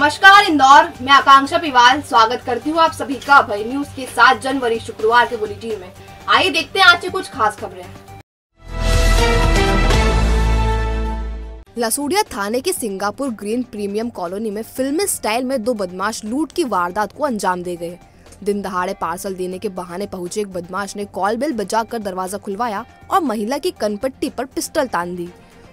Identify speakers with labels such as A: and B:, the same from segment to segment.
A: नमस्कार इंदौर, मैं आकांक्षा पिवाल स्वागत करती हूँ आप सभी का अभय न्यूज के 7 जनवरी शुक्रवार के बुलेटिन में। आइए देखते हैं आज की कुछ खास खबरें। लसूड़िया थाने की सिंगापुर ग्रीन प्रीमियम कॉलोनी में फिल्मी स्टाइल में 2 बदमाश लूट की वारदात को अंजाम दे गए। दिन दहाड़े पार्सल देने के बहाने पहुंचे एक बदमाश ने कॉल बेल बजाकर दरवाजा खुलवाया और महिला की कनपट्टी पर पिस्टल तान दी।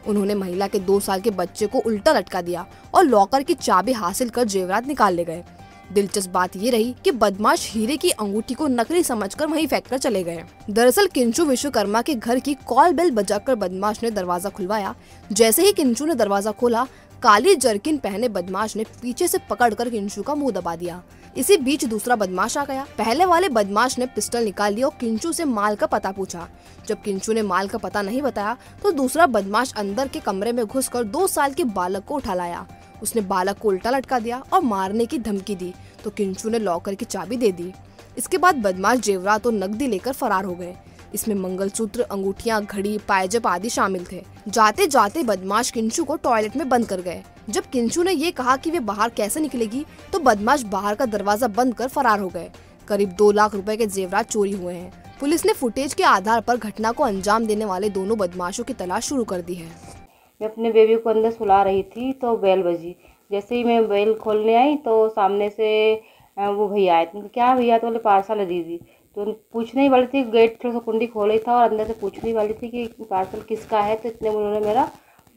A: उन्होंने महिला के 2 साल के बच्चे को उल्टा लटका दिया और लॉकर की चाबी हासिल कर जेवरात निकाल ले गए। दिलचस्प बात ये रही कि बदमाश हीरे की अंगूठी को नकली समझकर वहीं फेंककर चले गए। दरअसल किंचू विश्वकर्मा के घर की कॉल बेल बजाकर बदमाश ने दरवाजा खुलवाया। जैसे ही किंचू ने दरवाजा खोला, काली जर्किन पहने बदमाश ने पीछे से पकड़कर किंचू का मुंह दबा दिया। इसी बीच दूसरा बदमाश आ गया। पहले वाले बदमाश ने पिस्टल निकाल लिया और किंचू से माल का पता पूछा। जब किंचू ने माल का पता नहीं बताया तो दूसरा बदमाश अंदर के कमरे में घुसकर 2 साल के बालक को उठा लाया। उसने बालक को उल्टा लटका दिया और मारने की धमकी दी तो किंचू ने लॉकर की चाबी दे दी। इसके बाद बदमाश जेवरात और नकदी लेकर फरार हो गए। इसमें मंगलसूत्र, अंगूठियां, घड़ी, पायजेब आदि शामिल थे। जाते जाते बदमाश किंचू को टॉयलेट में बंद कर गए। जब किंचू ने ये कहा कि वे बाहर कैसे निकलेगी तो बदमाश बाहर का दरवाजा बंद कर फरार हो गए। करीब 2 लाख रुपए के जेवरात चोरी हुए हैं। पुलिस ने फुटेज के आधार पर घटना को अंजाम देने वाले दोनों बदमाशों की तलाश शुरू कर दी है।
B: मैं अपने बेबी को अंदर सुला रही थी तो बेल बजी। जैसे ही मैं बेल खोलने आई तो सामने से वो भैया आए। तो क्या भैया? तो बोले पार्सल है दीदी। तो पूछने ही वाली थी, गेट थोड़ा सा कुंडी खोला ही था और अंदर से पूछने ही वाली थी कि पार्सल किसका है। तो इतने में उन्होंने मेरा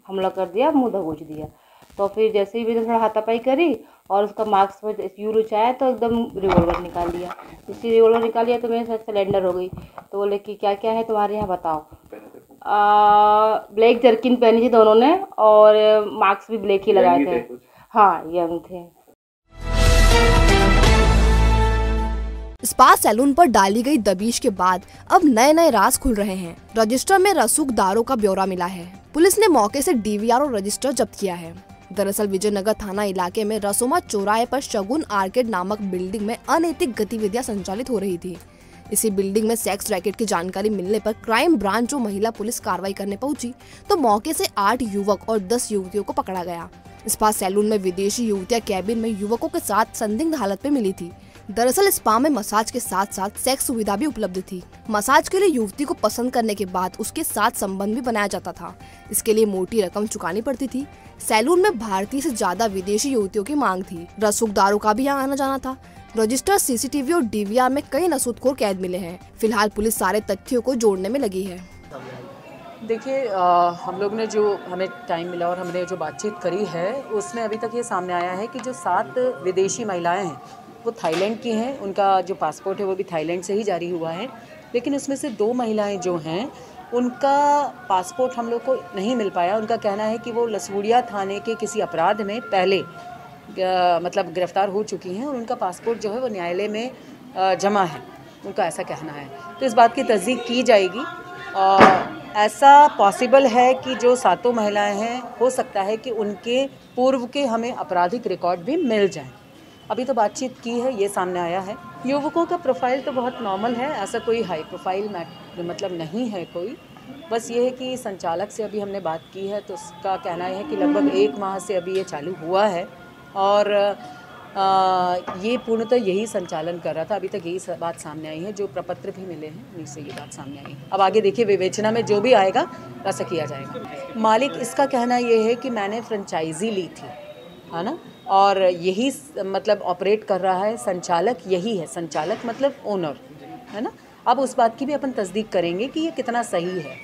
B: हमला कर दिया, मुँह दबोच दिया। तो फिर जैसे ही मैंने थोड़ा हाथापाई करी और उसका मार्क्स में यूँ रुचाया तो एकदम रिवॉल्वर निकाल लिया। इसी रिवॉल्वर निकाल लिया तो मेरे साथ सिलेंडर हो गई। तो बोले कि क्या क्या है तुम्हारे यहाँ बताओ। ब्लैक जर्किन पहनी थी दोनों ने और मार्क्स भी ब्लैक ही लगाए थे। हाँ, यंग थे।
A: स्पा सैलून पर डाली गई दबिश के बाद अब नए राज खुल रहे हैं। रजिस्टर में रसूखदारों का ब्यौरा मिला है। पुलिस ने मौके से डीवीआर और रजिस्टर जब्त किया है। दरअसल विजयनगर थाना इलाके में रसोमा चौराहे पर शगुन आर्केड नामक बिल्डिंग में अनैतिक गतिविधियां संचालित हो रही थी। इसी बिल्डिंग में सेक्स रैकेट की जानकारी मिलने पर क्राइम ब्रांच और महिला पुलिस कार्रवाई करने पहुंची तो मौके से 8 युवक और 10 युवतियों को पकड़ा गया। स्पा सैलून में विदेशी युवतियां कैबिन में युवकों के साथ संदिग्ध हालत में मिली थी। दरअसल स्पा में मसाज के साथ साथ सेक्स सुविधा भी उपलब्ध थी। मसाज के लिए युवती को पसंद करने के बाद उसके साथ संबंध भी बनाया जाता था। इसके लिए मोटी रकम चुकानी पड़ती थी। सैलून में भारतीय से ज्यादा विदेशी युवतियों की मांग थी। रसूखदारों का भी यहाँ आना जाना था। रजिस्टर, सीसीटीवी और डीवीआर में कई नसूखोर कैद मिले हैं। फिलहाल पुलिस सारे तथ्यों को जोड़ने में लगी है।
C: देखिए, हम लोग ने जो हमें टाइम मिला और हमने जो बातचीत करी है उसमें अभी तक ये सामने आया है कि जो 7 विदेशी महिलाएं हैं वो थाईलैंड की हैं। उनका जो पासपोर्ट है वो भी थाईलैंड से ही जारी हुआ है। लेकिन उसमें से 2 महिलाएं जो हैं उनका पासपोर्ट हम लोग को नहीं मिल पाया। उनका कहना है कि वो लसूड़िया थाने के किसी अपराध में पहले मतलब गिरफ्तार हो चुकी हैं और उनका पासपोर्ट जो है वो न्यायालय में जमा है, उनका ऐसा कहना है। तो इस बात की तस्दीक की जाएगी। ऐसा पॉसिबल है कि जो 7 महिलाएं हैं हो सकता है कि उनके पूर्व के हमें आपराधिक रिकॉर्ड भी मिल जाएं। अभी तो बातचीत की है, ये सामने आया है। युवकों का प्रोफाइल तो बहुत नॉर्मल है, ऐसा कोई हाई प्रोफाइल मतलब नहीं है कोई। बस ये है कि संचालक से अभी हमने बात की है तो उसका कहना है कि लगभग 1 माह से अभी ये चालू हुआ है और ये पूर्णतः यही संचालन कर रहा था। अभी तक यही बात सामने आई है। जो प्रपत्र भी मिले हैं उन्हीं से ये बात सामने आई है। अब आगे देखिए, विवेचना में जो भी आएगा वैसा किया जाएगा। मालिक इसका कहना ये है कि मैंने फ्रेंचाइजी ली थी, है ना, और यही मतलब ऑपरेट कर रहा है। संचालक यही है, संचालक मतलब ओनर, है ना। अब उस बात की भी अपन तस्दीक करेंगे कि ये कितना सही है।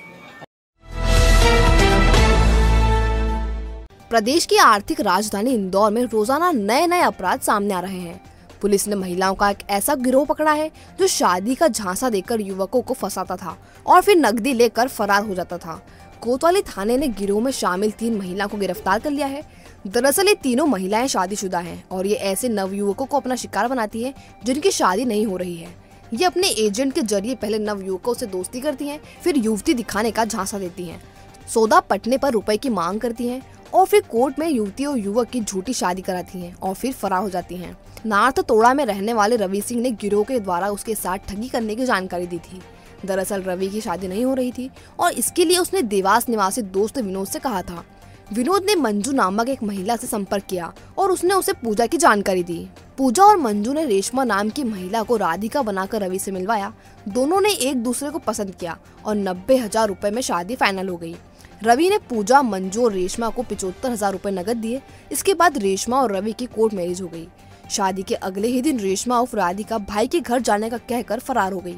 A: प्रदेश की आर्थिक राजधानी इंदौर में रोजाना नए अपराध सामने आ रहे हैं। पुलिस ने महिलाओं का एक ऐसा गिरोह पकड़ा है जो शादी का झांसा देकर युवकों को फंसाता था और फिर नकदी लेकर फरार हो जाता था। कोतवाली थाने ने गिरोह में शामिल 3 महिलाओं को गिरफ्तार कर लिया है। दरअसल ये तीनों महिलाएं शादीशुदा हैं और ये ऐसे नवयुवकों को अपना शिकार बनाती हैं जिनकी शादी नहीं हो रही है। ये अपने एजेंट के जरिए पहले नवयुवकों से दोस्ती करती हैं, फिर युवती दिखाने का झांसा देती हैं, सौदा पटने पर रुपए की मांग करती हैं और फिर कोर्ट में युवती और युवक की झूठी शादी कराती हैं और फिर फरार हो जाती हैं। नार्थ तोड़ा में रहने वाले रवि सिंह ने गिरोह के द्वारा उसके साथ ठगी करने की जानकारी दी थी। दरअसल रवि की शादी नहीं हो रही थी और इसके लिए उसने देवास निवासी दोस्त विनोद से कहा था। विनोद ने मंजू नामक एक महिला से संपर्क किया और उसने उसे पूजा की जानकारी दी। पूजा और मंजू ने रेशमा नाम की महिला को राधिका बनाकर रवि से मिलवाया। दोनों ने एक दूसरे को पसंद किया और 90,000 रुपए में शादी फाइनल हो गई। रवि ने पूजा, मंजू और रेशमा को 75,000 रुपए नकद दिए। इसके बाद रेशमा और रवि की कोर्ट मैरिज हो गई। शादी के अगले ही दिन रेशमा उर्फ राधिका भाई के घर जाने का कहकर फरार हो गई,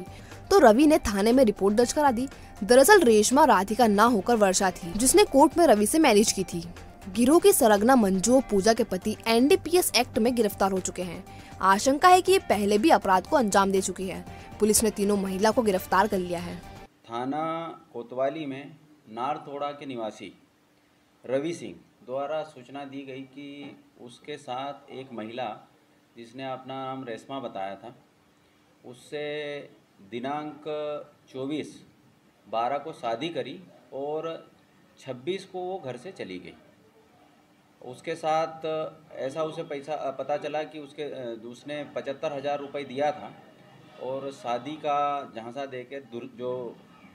A: तो रवि ने थाने में रिपोर्ट दर्ज करा दी। दरअसल रेशमा राधिका ना होकर वर्षा थी, जिसने कोर्ट में रवि से मैरिज की थी। गिरोह की सरगना मंजू और पूजा के पति NDPS एक्ट में गिरफ्तार हो चुके हैं। आशंका है कि ये पहले भी अपराध को अंजाम दे चुकी है। पुलिस ने तीनों महिला को गिरफ्तार कर लिया है।
D: थाना कोतवाली में नारतोड़ा के निवासी रवि सिंह द्वारा सूचना दी गई कि उसके साथ एक महिला, जिसने अपना नाम रेशमा बताया था, उससे दिनांक 24/12 को शादी करी और 26 को वो घर से चली गई। उसके साथ ऐसा उसे पता चला कि उसने 75,000 रुपये दिया था और शादी का झांसा देके जो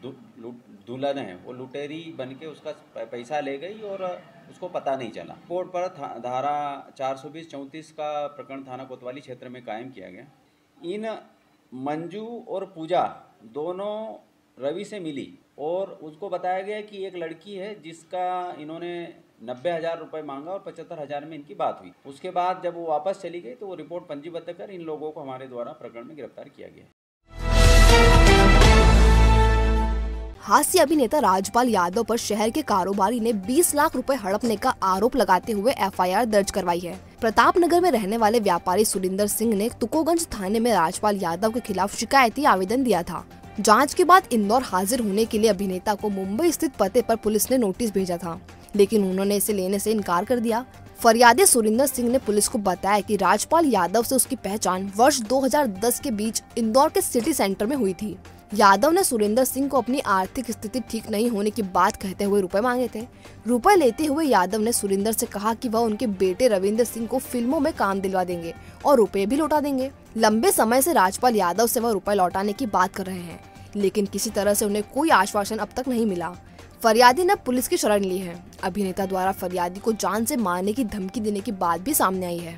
D: दुल्हन है वो लुटेरी बन के उसका पैसा ले गई और उसको पता नहीं चला। कोर्ट पर धारा 420-34 का प्रकरण थाना कोतवाली क्षेत्र में कायम किया गया। इन मंजू और पूजा दोनों रवि से मिली और उसको बताया गया कि एक लड़की है जिसका इन्होंने 90,000 रुपये मांगा और 75,000 में इनकी बात हुई। उसके बाद जब वो वापस चली गई तो वो रिपोर्ट पंजीबद्ध कर इन लोगों को हमारे द्वारा प्रकरण में गिरफ्तार किया गया।
A: हास्य अभिनेता राजपाल यादव पर शहर के कारोबारी ने 20 लाख रुपए हड़पने का आरोप लगाते हुए FIR दर्ज करवाई है। प्रताप नगर में रहने वाले व्यापारी सुरिंदर सिंह ने तुकोगंज थाने में राजपाल यादव के खिलाफ शिकायती आवेदन दिया था। जांच के बाद इंदौर हाजिर होने के लिए अभिनेता को मुंबई स्थित पते पर पुलिस ने नोटिस भेजा था, लेकिन उन्होंने इसे लेने से इनकार कर दिया। फरियादी सुरिंदर सिंह ने पुलिस को बताया कि राजपाल यादव से उसकी पहचान वर्ष 2010 के बीच इंदौर के सिटी सेंटर में हुई थी। यादव ने सुरिंदर सिंह को अपनी आर्थिक स्थिति ठीक नहीं होने की बात कहते हुए रुपए मांगे थे। रुपए लेते हुए यादव ने सुरिंदर से कहा कि वह उनके बेटे रविंद्र सिंह को फिल्मों में काम दिलवा देंगे और रुपए भी लौटा देंगे। लंबे समय से राजपाल यादव से वह रुपए लौटाने की बात कर रहे हैं, लेकिन किसी तरह से उन्हें कोई आश्वासन अब तक नहीं मिला। फरियादी ने पुलिस की शरण ली है। अभिनेता द्वारा फरियादी को जान से मारने की धमकी देने की बात भी सामने आई है।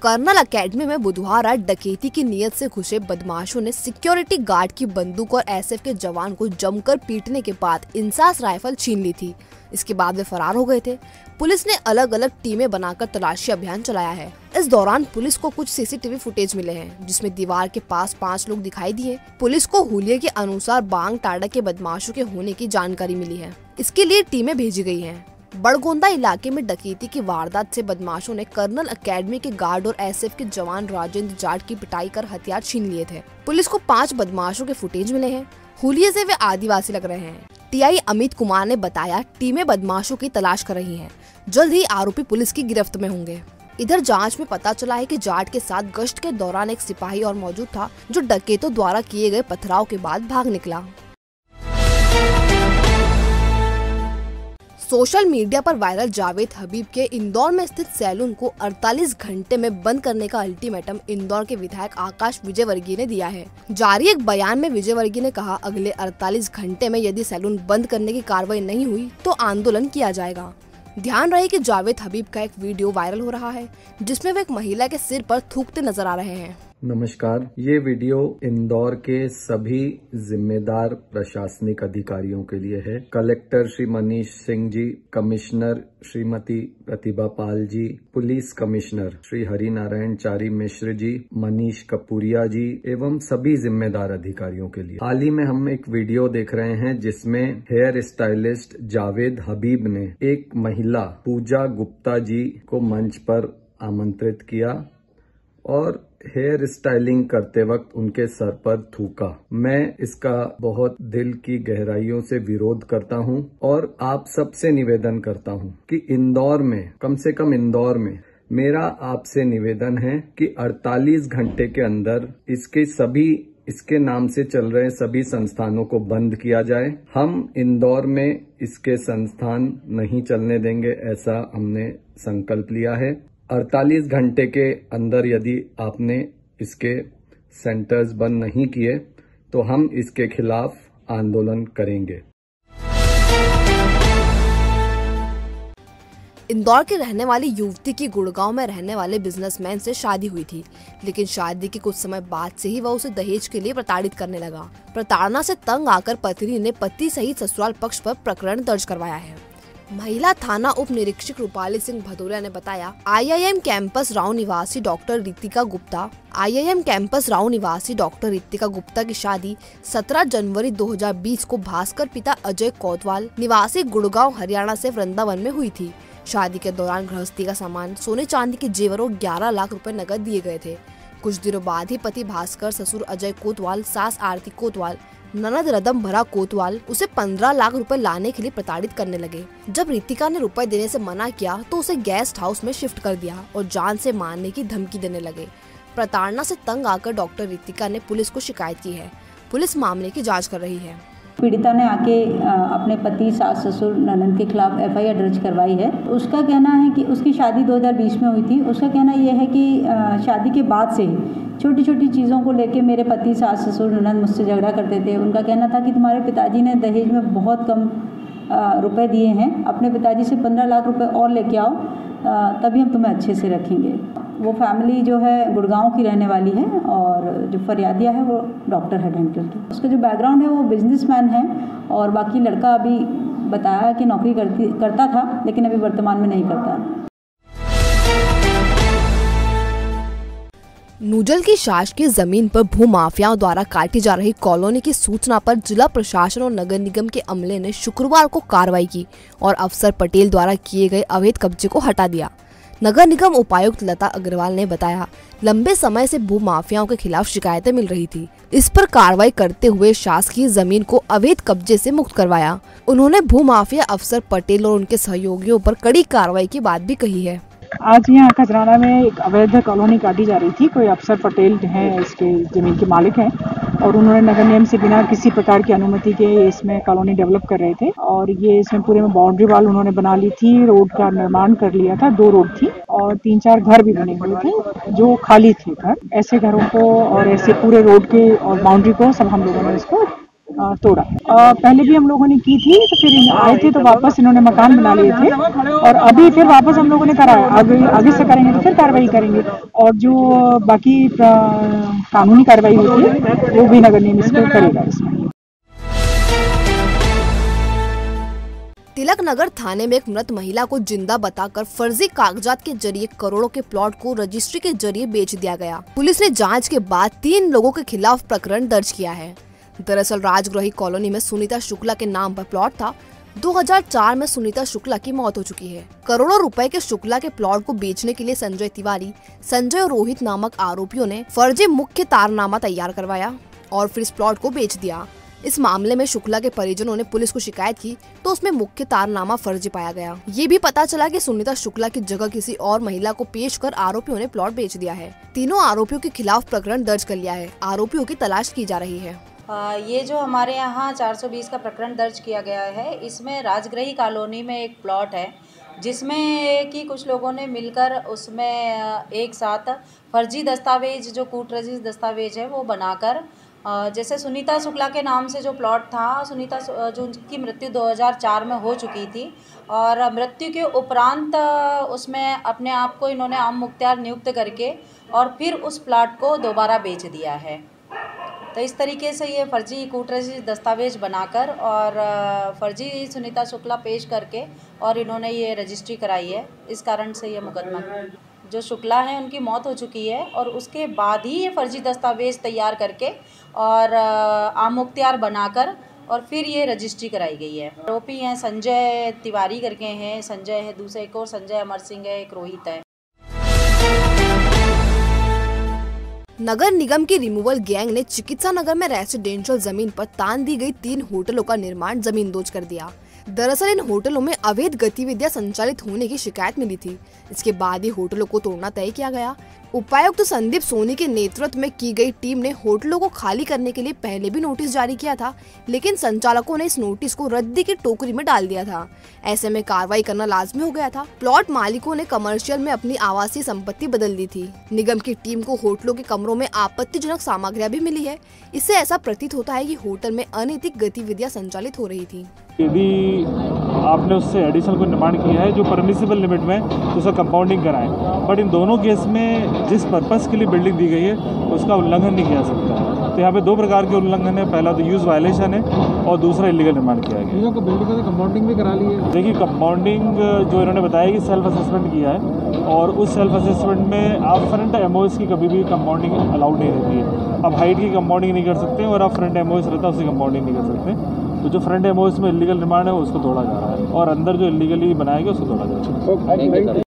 A: कर्नल अकेडमी में बुधवार रात डकैती की नीयत से घुसे बदमाशों ने सिक्योरिटी गार्ड की बंदूक और SF के जवान को जमकर पीटने के बाद इंसास राइफल छीन ली थी। इसके बाद वे फरार हो गए थे। पुलिस ने अलग अलग टीमें बनाकर तलाशी अभियान चलाया है। इस दौरान पुलिस को कुछ CCTV फुटेज मिले हैं, जिसमें दीवार के पास 5 लोग दिखाई दिए। पुलिस को हुलिये के अनुसार बांग टाड़ा के बदमाशों के होने की जानकारी मिली है। इसके लिए टीमें भेजी गई हैं। बड़गोंदा इलाके में डकैती की वारदात से बदमाशों ने कर्नल अकेडमी के गार्ड और SF के जवान राजेंद्र जाट की पिटाई कर हथियार छीन लिए थे। पुलिस को 5 बदमाशों के फुटेज मिले हैं। हुलिये से वे आदिवासी लग रहे हैं। TI अमित कुमार ने बताया, टीमें बदमाशों की तलाश कर रही हैं। जल्द ही आरोपी पुलिस की गिरफ्त में होंगे। इधर जांच में पता चला है कि जाट के साथ गश्त के दौरान एक सिपाही और मौजूद था, जो डकैतों द्वारा किए गए पथराव के बाद भाग निकला। सोशल मीडिया पर वायरल जावेद हबीब के इंदौर में स्थित सैलून को 48 घंटे में बंद करने का अल्टीमेटम इंदौर के विधायक आकाश विजयवर्गीय ने दिया है। जारी एक बयान में विजयवर्गीय ने कहा, अगले 48 घंटे में यदि सैलून बंद करने की कार्रवाई नहीं हुई तो आंदोलन किया जाएगा। ध्यान रहे कि जावेद हबीब का एक वीडियो वायरल हो रहा है, जिसमें वे एक महिला के सिर पर थूकते नजर आ रहे हैं।
E: नमस्कार, ये वीडियो इंदौर के सभी जिम्मेदार प्रशासनिक अधिकारियों के लिए है। Collector Shri Manish Singh ji, commissioner Shrimati Pratibha Pal ji, police commissioner Shri Hari Narayan चारी मिश्र जी, मनीष कपूरिया जी एवं सभी जिम्मेदार अधिकारियों के लिए। हाल ही में हम एक वीडियो देख रहे हैं जिसमें हेयर स्टाइलिस्ट जावेद हबीब ने एक महिला पूजा गुप्ता जी को मंच पर आमंत्रित किया और हेयर स्टाइलिंग करते वक्त उनके सर पर थूका। मैं इसका बहुत दिल की गहराइयों से विरोध करता हूं और आप सबसे निवेदन करता हूं कि इंदौर में, कम से कम इंदौर में, मेरा आपसे निवेदन है कि 48 घंटे के अंदर इसके नाम से चल रहे सभी संस्थानों को बंद किया जाए। हम इंदौर में इसके संस्थान नहीं चलने देंगे, ऐसा हमने संकल्प लिया है। 48 घंटे के अंदर यदि आपने इसके सेंटर्स बंद नहीं किए तो हम इसके खिलाफ आंदोलन करेंगे।
A: इंदौर के रहने वाली युवती की गुड़गांव में रहने वाले बिजनेसमैन से शादी हुई थी, लेकिन शादी के कुछ समय बाद से ही वह उसे दहेज के लिए प्रताड़ित करने लगा। प्रताड़ना से तंग आकर पत्नी ने पति सहित ससुराल पक्ष पर प्रकरण दर्ज करवाया है। महिला थाना उप निरीक्षक रूपाली सिंह भदौरिया ने बताया, आईआईएम कैंपस राव निवासी डॉक्टर रितिका गुप्ता की शादी 17 जनवरी 2020 को भास्कर पिता अजय कोतवाल निवासी गुड़गांव हरियाणा से वृंदावन में हुई थी। शादी के दौरान गृहस्थी का सामान, सोने चांदी के जेवर और 11 लाख रुपए नकद दिए गए थे। कुछ दिनों बाद ही पति भास्कर, ससुर अजय कोतवाल, सास आरती कोतवाल, ननद रदम भरा कोतवाल उसे 15 लाख रुपए लाने के लिए प्रताड़ित करने लगे। जब रितिका ने रुपए देने से मना किया तो उसे गेस्ट हाउस में शिफ्ट कर दिया और जान से मारने की धमकी देने लगे। प्रताड़ना से तंग आकर डॉक्टर रितिका ने पुलिस को शिकायत की है। पुलिस मामले की जाँच कर रही है।
F: पीड़िता ने आके अपने पति, सास, ससुर, ननद के खिलाफ एफआईआर दर्ज करवाई है। उसका कहना है कि उसकी शादी 2020 में हुई थी। उसका कहना यह है कि शादी के बाद से छोटी छोटी चीज़ों को लेके मेरे पति, सास, ससुर, ननद मुझसे झगड़ा करते थे। उनका कहना था कि तुम्हारे पिताजी ने दहेज में बहुत कम रुपए दिए हैं, अपने पिताजी से 15 लाख रुपए और लेके आओ, तभी हम तुम्हें अच्छे से रखेंगे। वो फैमिली जो है गुड़गांव की रहने वाली है और जो फरियादिया है वो डॉक्टर है डेंटल की। उसका जो बैकग्राउंड है वो बिजनेसमैन है और बाकी लड़का अभी बताया कि नौकरी करता था, लेकिन अभी वर्तमान में नहीं करता।
A: नूजल की शासकीय जमीन पर भूमाफियाओं द्वारा काटी जा रही कॉलोनी की सूचना पर जिला प्रशासन और नगर निगम के अमले ने शुक्रवार को कार्रवाई की और अफसर पटेल द्वारा किए गए अवैध कब्जे को हटा दिया। नगर निगम उपायुक्त लता अग्रवाल ने बताया, लंबे समय से भूमाफियाओं के खिलाफ शिकायतें मिल रही थी। इस पर कार्रवाई करते हुए शासकीय जमीन को अवैध कब्जे से मुक्त करवाया। उन्होंने भूमाफिया अफसर पटेल और उनके सहयोगियों पर कड़ी कार्रवाई की बात भी कही है।
G: आज यहाँ खजराना में एक अवैध कॉलोनी काटी जा रही थी। कोई अफसर पटेल हैं, इसके जमीन के मालिक हैं और उन्होंने नगर निगम से बिना किसी प्रकार की अनुमति के इसमें कॉलोनी डेवलप कर रहे थे और ये इसमें पूरे में बाउंड्री वाल उन्होंने बना ली थी, रोड का निर्माण कर लिया था, 2 रोड थी और 3-4 घर भी बने हुए थे जो खाली थे घर। ऐसे घरों को और ऐसे पूरे रोड के और बाउंड्री को सब हम लोगों ने इसको तोड़ा। पहले भी हम लोगों ने की थी, तो फिर आए थे तो वापस इन्होंने मकान बना लिए थे और अभी फिर वापस हम लोगों ने कराया। आगे से करेंगे तो फिर कार्रवाई करेंगे और जो बाकी कानूनी कार्रवाई होती है वो भी नगर निगम इसको करेगा। इसमें
A: तिलक नगर थाने में एक मृत महिला को जिंदा बताकर फर्जी कागजात के जरिए करोड़ों के प्लॉट को रजिस्ट्री के जरिए बेच दिया गया। पुलिस ने जांच के बाद 3 लोगों के खिलाफ प्रकरण दर्ज किया है। दरअसल राजगृही कॉलोनी में सुनीता शुक्ला के नाम पर प्लॉट था। 2004 में सुनीता शुक्ला की मौत हो चुकी है। करोड़ों रुपए के शुक्ला के प्लॉट को बेचने के लिए संजय तिवारी, संजय और रोहित नामक आरोपियों ने फर्जी मुख्य तारनामा तैयार करवाया और फिर इस प्लॉट को बेच दिया। इस मामले में शुक्ला के परिजनों ने पुलिस को शिकायत की तो उसमें मुख्य तारनामा फर्जी पाया गया। ये भी पता चला कि सुनीता शुक्ला की जगह किसी और महिला को पेश कर आरोपियों ने प्लॉट बेच दिया है। तीनों आरोपियों के खिलाफ प्रकरण दर्ज कर लिया है। आरोपियों की तलाश की जा रही है।
H: ये जो हमारे यहाँ 420 का प्रकरण दर्ज किया गया है, इसमें राजगृही कॉलोनी में एक प्लॉट है जिसमें कि कुछ लोगों ने मिलकर उसमें एक साथ फर्जी दस्तावेज, जो कूट रजिस्टर दस्तावेज है वो बनाकर, जैसे सुनीता शुक्ला के नाम से जो प्लॉट था, सुनीता जो उनकी मृत्यु 2004 में हो चुकी थी और मृत्यु के उपरांत उसमें अपने आप को इन्होंने आम मुख्तियार नियुक्त करके और फिर उस प्लॉट को दोबारा बेच दिया है। तो इस तरीके से ये फर्जी कूट रजिस्टर दस्तावेज बनाकर और फर्जी सुनीता शुक्ला पेश करके और इन्होंने ये रजिस्ट्री कराई है। इस कारण से ये मुकदमा, जो शुक्ला हैं उनकी मौत हो चुकी है और उसके बाद ही ये फर्जी दस्तावेज तैयार करके और आम मुख्तियार बनाकर और फिर ये रजिस्ट्री कराई गई है। आरोपी हैं संजय तिवारी करके हैं, संजय है, दूसरे एक और संजय अमर सिंह है, एक रोहित है।
A: नगर निगम की रिमूवल गैंग ने चिकित्सा नगर में रेसिडेंशियल जमीन पर तान दी गई 3 होटलों का निर्माण जमींदोज कर दिया। दरअसल इन होटलों में अवैध गतिविधियां संचालित होने की शिकायत मिली थी। इसके बाद ही होटलों को तोड़ना तय किया गया। उपायुक्त संदीप सोनी के नेतृत्व में की गई टीम ने होटलों को खाली करने के लिए पहले भी नोटिस जारी किया था, लेकिन संचालकों ने इस नोटिस को रद्दी की टोकरी में डाल दिया था। ऐसे में कार्रवाई करना लाजमी हो गया था। प्लॉट मालिकों ने कमर्शियल में अपनी आवासीय संपत्ति बदल दी थी। निगम की टीम को होटलों के कमरों में आपत्तिजनक सामग्रियां भी मिली है। इससे ऐसा प्रतीत होता है कि होटल में अनैतिक गतिविधियां संचालित हो रही थी।
I: यदि आपने उससे एडिशनल कोई निर्माण किया है जो परमिसिबल लिमिट में, तो उसका कंपाउंडिंग कराएं। बट इन दोनों केस में जिस पर्पस के लिए बिल्डिंग दी गई है उसका उल्लंघन नहीं किया सकता है। तो यहाँ पे दो प्रकार के उल्लंघन है, पहला तो यूज़ वायलेशन है और दूसरा इलीगल निर्माण किया गया।
J: बिल्डिंग में कंपाउंडिंग भी करा ली है।
I: देखिए, कंपाउंडिंग जो इन्होंने बताया कि सेल्फ असेसमेंट किया है और उस सेल्फ असेसमेंट में आप फ्रंट एमओएस की कभी भी कंपाउंडिंग अलाउड नहीं रहती है। आप हाइट की कंपाउंडिंग नहीं कर सकते और आप फ्रंट एमओएस रहता है उसकी कंपाउंडिंग नहीं कर सकते। तो जो फ्रंट एमओएस में इलीगल निर्माण है उसको तोड़ा जा रहा है और अंदर जो इलीगली बनाया गया उसको तोड़ा जा रहा है।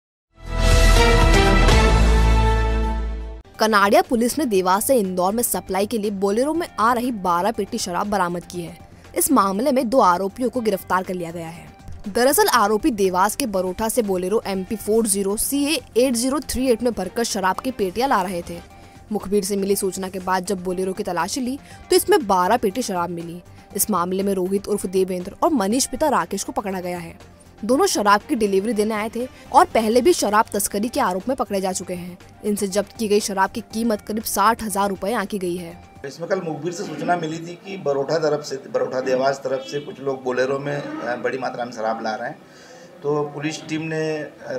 A: कनाडिया पुलिस ने देवास से इंदौर में सप्लाई के लिए बोलेरो में आ रही 12 पेटी शराब बरामद की है। इस मामले में 2 आरोपियों को गिरफ्तार कर लिया गया है। दरअसल आरोपी देवास के बरोठा से बोलेरो MP40 CA 8038 में भरकर शराब की पेटियां ला रहे थे। मुखबिर से मिली सूचना के बाद जब बोलेरो की तलाशी ली तो इसमें 12 पेटी शराब मिली। इस मामले में रोहित उर्फ देवेंद्र और मनीष पिता राकेश को पकड़ा गया है। दोनों शराब की डिलीवरी देने आए थे और पहले भी शराब तस्करी के आरोप में पकड़े जा चुके हैं। इनसे जब्त की गई शराब की कीमत करीब 60,000 रुपए आंकी गई है।
K: इसमें कल मुखबिर से सूचना मिली थी कि बरोठा देवास तरफ से कुछ लोग बोलेरो में बड़ी मात्रा में शराब ला रहे हैं। तो पुलिस टीम ने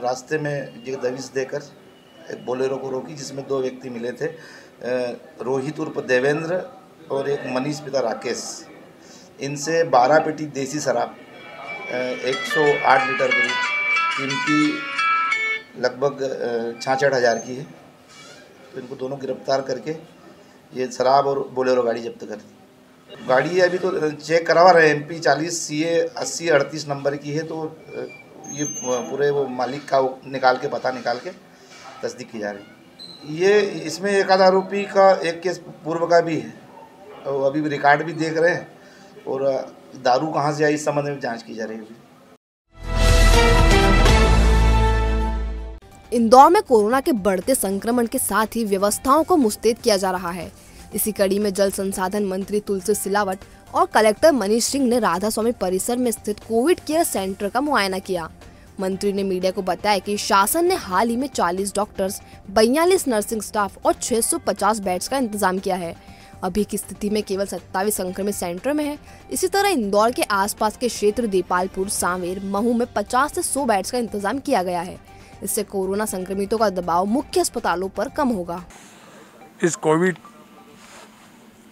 K: रास्ते में ये दबिश देकर एक बोलेरो को रोकी जिसमें 2 व्यक्ति मिले थे, रोहित उर्फ देवेंद्र और एक मनीष पिता राकेश। इनसे 12 पेटी देसी शराब 108 लीटर करीब कीमती लगभग 66,000 की है। तो इनको दोनों गिरफ्तार करके ये शराब और बोलेरो गाड़ी जब्त कर दी। गाड़ी अभी तो चेक करवा रहे हैं, MP40 CA 8038 नंबर की है। तो ये पूरे वो मालिक का निकाल के पता निकाल के तस्दीक की जा रही है। ये इसमें एक आध आरोपी का एक केस पूर्व का भी है और अभी रिकॉर्ड भी देख रहे हैं और दारू कहाँ से आई इस संबंध में जांच की जा रही है।
A: इंदौर में कोरोना के बढ़ते संक्रमण के साथ ही व्यवस्थाओं को मुस्तैद किया जा रहा है। इसी कड़ी में जल संसाधन मंत्री तुलसी सिलावट और कलेक्टर मनीष सिंह ने राधा स्वामी परिसर में स्थित कोविड केयर सेंटर का मुआयना किया। मंत्री ने मीडिया को बताया कि शासन ने हाल ही में 40 डॉक्टर्स, 42 नर्सिंग स्टाफ और 650 बेड्स का इंतजाम किया है। अभी की स्थिति में केवल 27 संक्रमित सेंटर में है। इसी तरह इंदौर के आसपास के क्षेत्र देपालपुर, सांवेर, महू में 50 से 100 बेड्स का इंतजाम किया गया है। इससे कोरोना संक्रमितों का दबाव मुख्य अस्पतालों पर कम होगा।
L: इस कोविड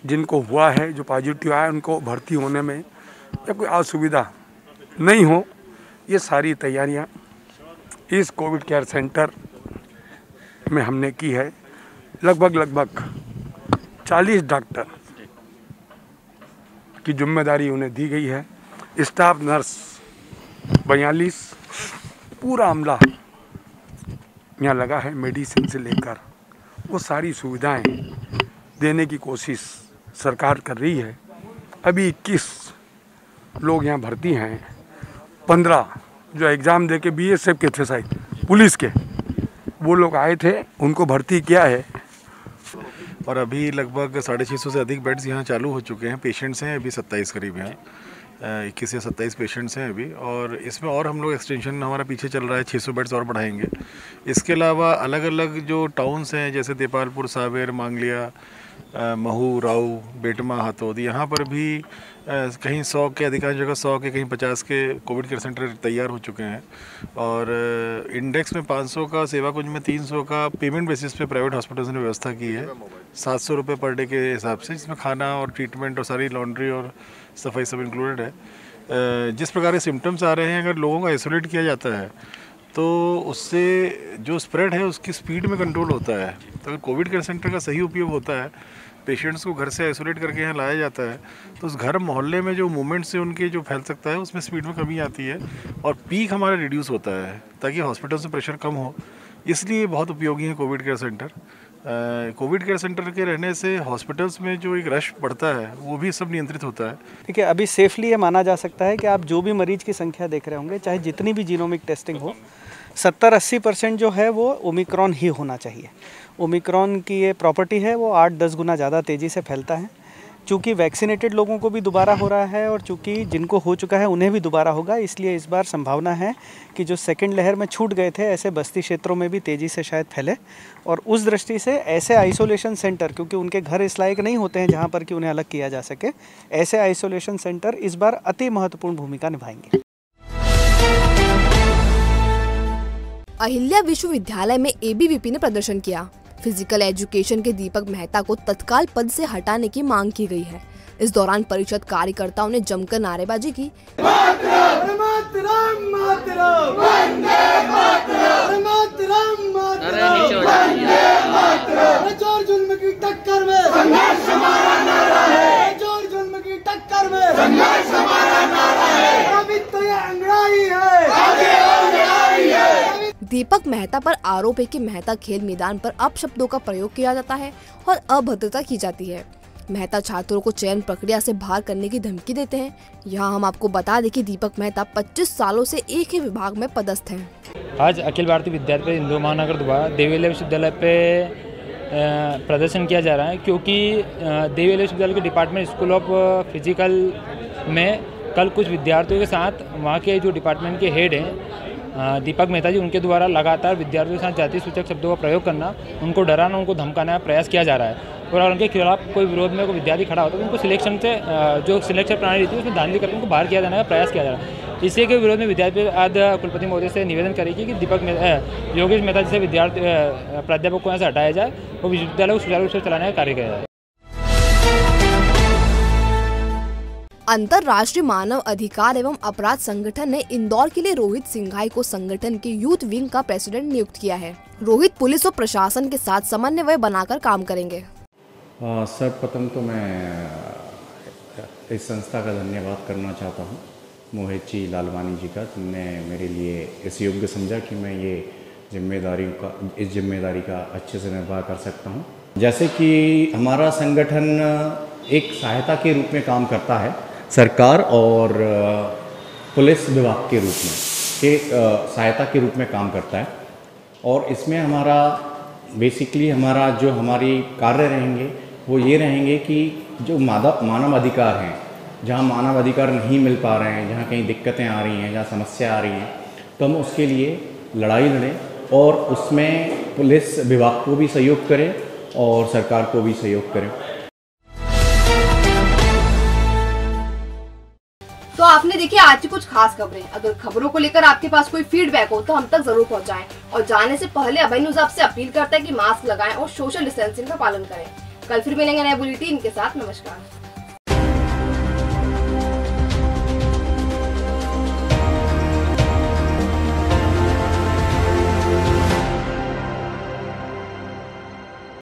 L: जिनको हुआ है, जो पॉजिटिव आया, उनको भर्ती होने में या कोई असुविधा नहीं हो, ये सारी तैयारियां इस कोविड केयर सेंटर में हमने की है। लगभग 40 डॉक्टर की जिम्मेदारी उन्हें दी गई है। स्टाफ नर्स 42, पूरा अमला यहाँ लगा है। मेडिसिन से लेकर वो सारी सुविधाएं देने की कोशिश सरकार कर रही है। अभी 21 लोग यहाँ भर्ती हैं। 15 जो एग्ज़ाम दे के BSF के थे, शायद पुलिस के, वो लोग आए थे, उनको भर्ती किया है।
M: और अभी लगभग 650 से अधिक बेड्स यहाँ चालू हो चुके हैं। पेशेंट्स हैं अभी 27 करीब हैं, 21 या 27 पेशेंट्स हैं अभी। और इसमें और हम लोग एक्सटेंशन हमारा पीछे चल रहा है, 600 बेड्स और बढ़ाएंगे। इसके अलावा अलग अलग जो टाउन्स हैं जैसे देपालपुर, सावेर, मांगलिया, महू, राऊ, बेटमा, हाथोद, यहाँ पर भी कहीं 100 के, अधिकांश जगह 100 के, कहीं 50 के कोविड केयर सेंटर तैयार हो चुके हैं। और इंडेक्स में 500 का, सेवा कुंज में 300 का पेमेंट बेसिस पे प्राइवेट हॉस्पिटल्स ने व्यवस्था की है, 700 रुपये पर डे के हिसाब से, जिसमें खाना और ट्रीटमेंट और सारी लॉन्ड्री और सफाई सब इंक्लूडेड है। जिस प्रकार के सिम्टम्स आ रहे हैं, अगर लोगों को आइसोलेट किया जाता है तो उससे जो स्प्रेड है उसकी स्पीड में कंट्रोल होता है। तो अगर कोविड केयर सेंटर का सही उपयोग होता है, पेशेंट्स को घर से आइसोलेट करके यहाँ लाया जाता है, तो उस घर मोहल्ले में जो मूवमेंट से उनके जो फैल सकता है उसमें स्पीड में कमी आती है और पीक हमारा रिड्यूस होता है, ताकि हॉस्पिटल से प्रेशर कम हो। इसलिए बहुत उपयोगी है Covid care centre. Covid care centre के रहने से हॉस्पिटल्स में जो एक रश बढ़ता है वो भी सब नियंत्रित होता है।
J: ठीक है, अभी सेफली ये माना जा सकता है कि आप जो भी मरीज की संख्या देख रहे होंगे, चाहे जितनी भी जीनोमिक टेस्टिंग हो, 70-80% जो है वो ओमिक्रॉन ही होना चाहिए। ओमिक्रॉन की ये प्रॉपर्टी है, वो 8-10 गुना ज़्यादा तेज़ी से फैलता है। चूँकि वैक्सीनेटेड लोगों को भी दोबारा हो रहा है और चूँकि जिनको हो चुका है उन्हें भी दोबारा होगा, इसलिए इस बार संभावना है कि जो सेकंड लहर में छूट गए थे ऐसे बस्ती क्षेत्रों में भी तेज़ी से शायद फैले। और उस दृष्टि से ऐसे आइसोलेशन सेंटर, क्योंकि उनके घर इस लायक नहीं होते हैं जहाँ पर कि उन्हें अलग किया जा सके, ऐसे आइसोलेशन सेंटर इस बार अति महत्वपूर्ण भूमिका निभाएंगे।
A: अहिल्या विश्वविद्यालय में एबीवीपी ने प्रदर्शन किया। फिजिकल एजुकेशन के दीपक मेहता को तत्काल पद से हटाने की मांग की गई है। इस दौरान परिषद कार्यकर्ताओं ने जमकर नारेबाजी की। दीपक मेहता पर आरोप है कि मेहता खेल मैदान पर अपशब्दों का प्रयोग किया जाता है और अभद्रता की जाती है। मेहता छात्रों को चयन प्रक्रिया से बाहर करने की धमकी देते हैं। यहाँ हम आपको बता दें कि दीपक मेहता 25 सालों से एक ही विभाग में पदस्थ हैं।
N: आज अखिल भारतीय विद्यार्थी परिषद हिंदू महानगर द्वारा देवी विश्वविद्यालय पे प्रदर्शन किया जा रहा है, क्योंकि देवी विश्वविद्यालय के डिपार्टमेंट स्कूल ऑफ फिजिकल में कल कुछ विद्यार्थियों के साथ वहाँ के जो डिपार्टमेंट के हेड हैं दीपक मेहता जी, उनके द्वारा लगातार विद्यार्थियों के साथ जाति सूचक शब्दों का प्रयोग करना, उनको डराना, उनको धमकाने का प्रयास किया जा रहा है। और अगर उनके खिलाफ कोई विरोध में कोई विद्यार्थी खड़ा होता है तो उनको सिलेक्शन से जो सिलेक्शन प्रणाली रहती है उसमें धांधली करके उनको बाहर किया जाने का प्रयास किया जा रहा है। इसी के विरोध में विद्यार्थी आज कुलपति महोदय से निवेदन करेगी कि योगेश मेहता जैसे विद्यार्थी प्राध्यापक को यहाँ से हटाया जाए और विश्वविद्यालय को सुचारू रूप से चलाने का कार्य किया जाए।
A: अंतर्राष्ट्रीय मानव अधिकार एवं अपराध संगठन ने इंदौर के लिए रोहित सिंघाई को संगठन के यूथ विंग का प्रेसिडेंट नियुक्त किया है। रोहित पुलिस और प्रशासन के साथ समन्वय बनाकर काम करेंगे।
O: सर्वप्रथम तो मैं इस संस्था का धन्यवाद करना चाहता हूँ मोहित जी लालवानी जी का, जिनने मेरे लिए इस योग्य समझा कि मैं ये जिम्मेदारी का अच्छे से निर्वाह कर सकता हूँ। जैसे कि हमारा संगठन एक सहायता के रूप में काम करता है, सरकार और पुलिस विभाग के रूप में सहायता के रूप में काम करता है। और इसमें हमारा बेसिकली जो हमारी कार्य रहेंगे वो ये रहेंगे कि जो मानव अधिकार हैं, जहाँ मानव अधिकार नहीं मिल पा रहे हैं, जहाँ कहीं दिक्कतें आ रही हैं, जहाँ समस्या आ रही हैं, तो हम उसके लिए लड़ाई लड़ें और उसमें पुलिस विभाग को भी सहयोग करें और सरकार को भी सहयोग करें।
A: तो आपने देखी आज की कुछ खास खबरें। अगर खबरों को लेकर आपके पास कोई फीडबैक हो तो हम तक जरूर पहुंचाएं। और जाने से पहले अभय न्यूज़ आपसे अपील करता है कि मास्क लगाएं और सोशल डिस्टेंसिंग का पालन करें। कल फिर मिलेंगे नए बुलेटिन के साथ। नमस्कार।